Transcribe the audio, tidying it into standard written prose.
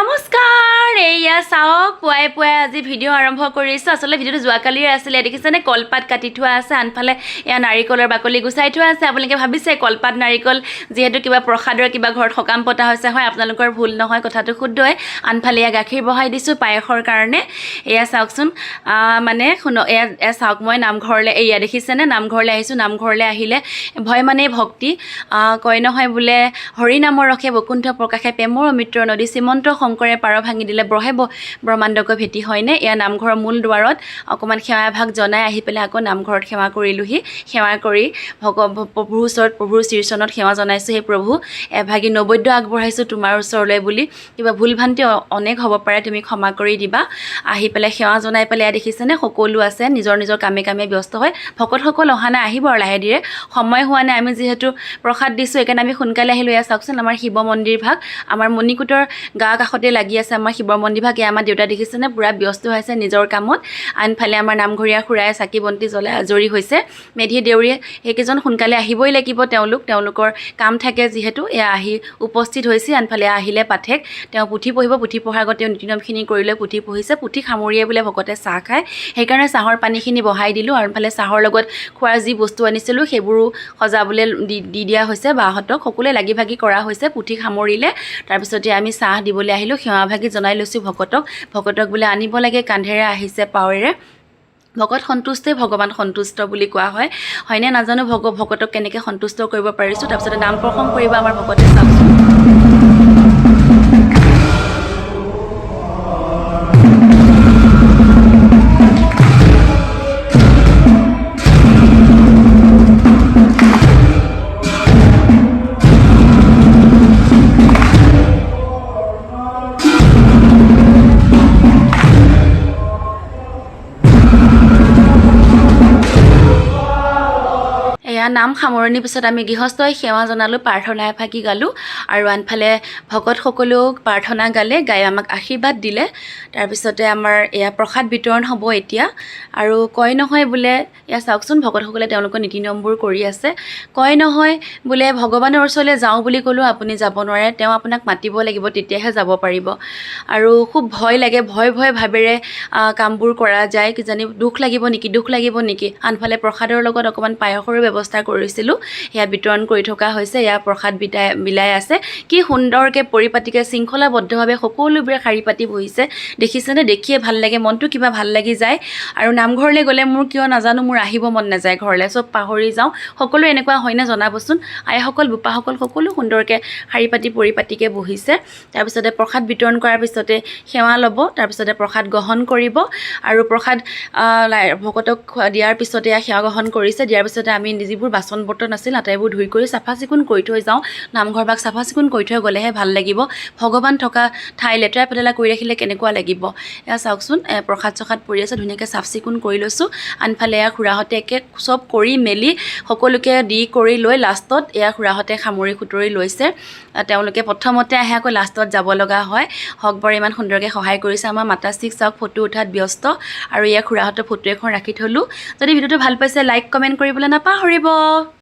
নমস্কাৰ এয়া চাওক পুৱাই পুৱাই আজি ভিডিঅ' আৰম্ভ কৰিছোঁ আচলতে ভিডিঅ'টো যোৱাকালিৰ আছিলে দেখিছেনে কলপাত কাটি থোৱা আছে আনফালে এয়া নাৰিকলৰ বাকলি গুচাই থোৱা আছে আপোনালোকে ভাবিছে কলপাত নাৰিকল যিহেতু কিবা প্ৰসাদৰ কিবা ঘৰত সকাম পতা হৈছে হয় আপোনালোকৰ ভুল নহয় কথাটো শুদ্ধই আনফালে এয়া গাখীৰ বহাই দিছোঁ পায়সৰ কাৰণে এয়া চাওকচোন মানে এয়া চাওক মই নামঘৰলৈ এয়া দেখিছেনে নামঘৰলৈ আহিছোঁ নামঘৰলৈ আহিলে ভয় মানে ভক্তি কয় নহয় বোলে হৰি নামৰ ৰখে বকুণ্ঠ প্ৰকাশে প্ৰেমৰ অমিত্ৰ নদী শ্ৰীমন্ত শংকৰে পাৰ ভাঙি দিলে ব্ৰহ্মাণ্ডকৈ ভেটি হয়নে এয়া নামঘৰৰ মূল দুৱাৰত অকণমান সেৱাভাগ জনাই আহি পেলাই আকৌ নামঘৰত সেৱা কৰিলোহি সেৱা কৰি প্ৰভুৰ ওচৰত প্ৰভুৰ শ্ৰীচৰণত সেৱা জনাইছোঁ সেই প্ৰভু এভাগী নৈবদ্য আগবঢ়াইছোঁ তোমাৰ ওচৰলৈ বুলি কিবা ভুল ভ্ৰান্তি অনেক হ'ব পাৰে তুমি ক্ষমা কৰি দিবা আহি পেলাই সেৱা জনাই পেলাই দেখিছেনে সকলো আছে নিজৰ নিজৰ কামে কামে ব্যস্ত হয় ভকতসকল অহা নাই আহিব আৰু লাহে ধীৰে সময় হোৱা নাই আমি যিহেতু প্ৰসাদ দিছোঁ সেইকাৰণে আমি সোনকালে আহিলোঁ এয়া চাওকচোন আমাৰ শিৱ মন্দিৰ ভাগ আমাৰ মণিকূটৰ গা কাষতে লাগি আছে আমাৰ শিৱ মন্দিৰ ভাগ এয়া আমাৰ দেউতা দেখিছেনে পূৰা ব্যস্ত হৈছে নিজৰ কামত আনফালে আমাৰ নামঘৰীয়া খুৰাই চাকি বন্তি জ্বলাই আজৰি হৈছে মেধি দেউৰীয়ে সেইকেইজন সোনকালে আহিবই লাগিব তেওঁলোকৰ কাম থাকে যিহেতু এয়া আহি উপস্থিত হৈছে আনফালে আহিলে পাঠেক তেওঁ পুথি পঢ়িব পুথি পঢ়াৰ আগত তেওঁ নীতি নিয়মখিনি কৰি লৈ পুথি পঢ়িছে পুথি সামৰিয়ে বোলে ভকতে চাহ খায় সেইকাৰণে চাহৰ পানীখিনি বহাই দিলোঁ আৰু আনফালে চাহৰ লগত খোৱাৰ যি বস্তু আনিছিলোঁ সেইবোৰো সজাবলৈ দি দিয়া হৈছে বাহঁতক সকলোৱে লাগি ভাগি কৰা হৈছে পুথি সামৰিলে তাৰপিছতে আমি চাহ দিবলৈ আহিলোঁ সেৱাভাগি জনাই লৈছোঁ ভকতক বোলে আনিব লাগে কান্ধেৰে আহিছে পাৱেৰে ভকত সন্তুষ্টই ভগৱান সন্তুষ্ট বুলি কোৱা হয় হয়নে নাজানো ভকতক কেনেকৈ সন্তুষ্ট কৰিব পাৰিছোঁ তাৰপিছতে নাম প্ৰসংগ কৰিব আমাৰ ভকতে চাওকচোন নাম সামৰণিৰ পিছত আমি গৃহস্থই সেৱা জনালোঁ প্ৰাৰ্থনা এফাকি গালোঁ আৰু আনফালে ভকতসকলেও প্ৰাৰ্থনা গালে গাই আমাক আশীৰ্বাদ দিলে তাৰপিছতে আমাৰ এয়া প্ৰসাদ বিতৰণ হ'ব এতিয়া আৰু কয় নহয় বোলে এয়া চাওকচোন ভকতসকলে তেওঁলোকৰ নীতি নিয়মবোৰ কৰি আছে কয় নহয় বোলে ভগৱানৰ ওচৰলৈ যাওঁ বুলি ক'লেও আপুনি যাব নোৱাৰে তেওঁ আপোনাক মাতিব লাগিব তেতিয়াহে যাব পাৰিব আৰু খুব ভয় লাগে ভয় ভাৱেৰে কামবোৰ কৰা যায় কিজানি দুখ লাগিব নেকি আনফালে প্ৰসাদৰ লগত অকণমান পায়সৰো ব্যৱস্থা কৰিছিলোঁ সেয়া বিতৰণ কৰি থকা হৈছে এয়া প্ৰসাদ বিলাই আছে কি সুন্দৰকৈ পৰিপাটিকৈ শৃংখলাবদ্ধভাৱে সকলোবোৰে শাৰী পাতি বহিছে দেখিছেনে দেখিয়ে ভাল লাগে মনটো কিবা ভাল লাগি যায় আৰু নামঘৰলৈ গ'লে মোৰ কিয় নাজানো মোৰ আহিব মন নাযায় ঘৰলৈ চব পাহৰি যাওঁ সকলো এনেকুৱা হয়নে জনাবচোন আইসকল বোপাসকল সকলো সুন্দৰকৈ শাৰী পাতি পৰিপাটিকৈ বহিছে তাৰপিছতে প্ৰসাদ বিতৰণ কৰাৰ পিছতে সেৱা ল'ব তাৰপিছতে প্ৰসাদ গ্ৰহণ কৰিব আৰু প্ৰসাদ ভকতক দিয়াৰ পিছতে সেৱা গ্ৰহণ কৰিছে দিয়াৰ পিছতে আমি যিবোৰ বাচন বৰ্তন আছিল আটাইবোৰ ধুই কৰি চাফা চিকুণ কৰি থৈ যাওঁ নামঘৰ ভাগ চাফা চিকুণ কৰি থৈ গ'লেহে ভাল লাগিব ভগৱান থকা ঠাই লেতেৰা পেতেৰা কৰি ৰাখিলে কেনেকুৱা লাগিব এয়া চাওকচোন প্ৰসাদ চসাদ পৰি আছে ধুনীয়াকৈ চাফ চিকুণ কৰি লৈছোঁ আনফালে এয়া খুৰাহঁতে চব কৰি মেলি সকলোকে দি কৰি লৈ লাষ্টত এয়া খুৰাহঁতে সামৰি সুতৰি লৈছে তেওঁলোকে প্ৰথমতে আহে আকৌ লাষ্টত যাব লগা হয় হকবৰ ইমান সুন্দৰকৈ সহায় কৰিছে আমাৰ মাতাশ্ৰীক চাওক ফটো উঠাত ব্যস্ত আৰু এয়া খুৰাহঁতৰ ফটো এখন ৰাখি থ'লোঁ যদি ভিডিঅ'টো ভাল পাইছে লাইক কমেণ্ট কৰিবলৈ নাপাহৰিব